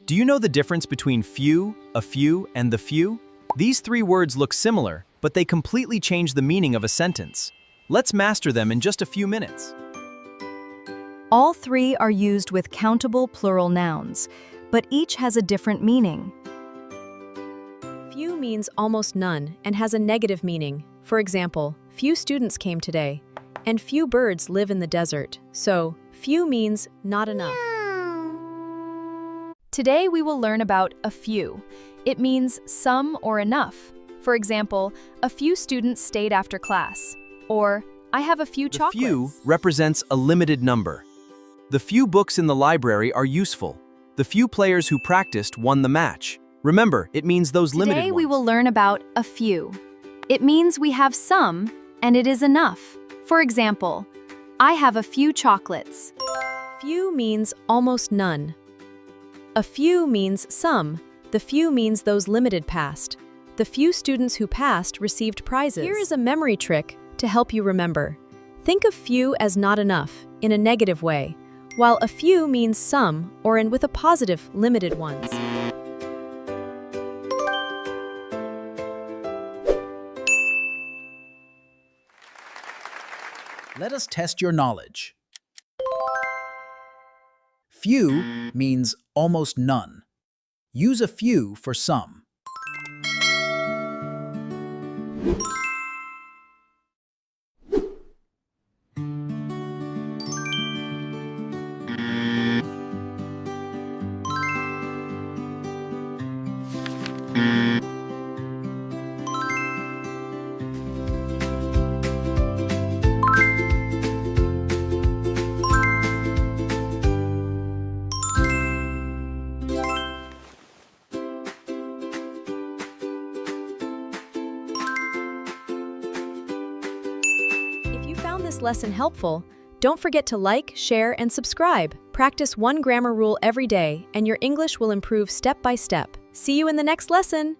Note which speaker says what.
Speaker 1: Do you know the difference between few, a few, and the few? These three words look similar, but they completely change the meaning of a sentence. Let's master them in just a few minutes.
Speaker 2: All three are used with countable plural nouns, but each has a different meaning.
Speaker 3: Few means almost none and has a negative meaning. For example, few students came today, and few birds live in the desert. So, few means not enough.
Speaker 2: Today we will learn about a few. It means some or enough. For example, a few students stayed after class. Or, I have a few
Speaker 1: The
Speaker 2: chocolates.
Speaker 1: few represents a limited number. The few books in the library are useful. The few players who practiced won the match. Remember, it means those limited
Speaker 2: Today
Speaker 1: ones.
Speaker 2: we will learn about a few. It means we have some, and it is enough. For example, I have a few chocolates.
Speaker 3: Few means almost none. A few means some. The few means those limited passed. The few students who passed received prizes. Here is a memory trick to help you remember. Think of few as not enough, in a negative way, while a few means some, or in with a positive, limited ones.
Speaker 4: Let us test your knowledge. Few means almost none. Use a few for some.
Speaker 3: If you found this lesson helpful, don't forget to like, share, and subscribe. Practice one grammar rule every day, and your English will improve step by step. See you in the next lesson!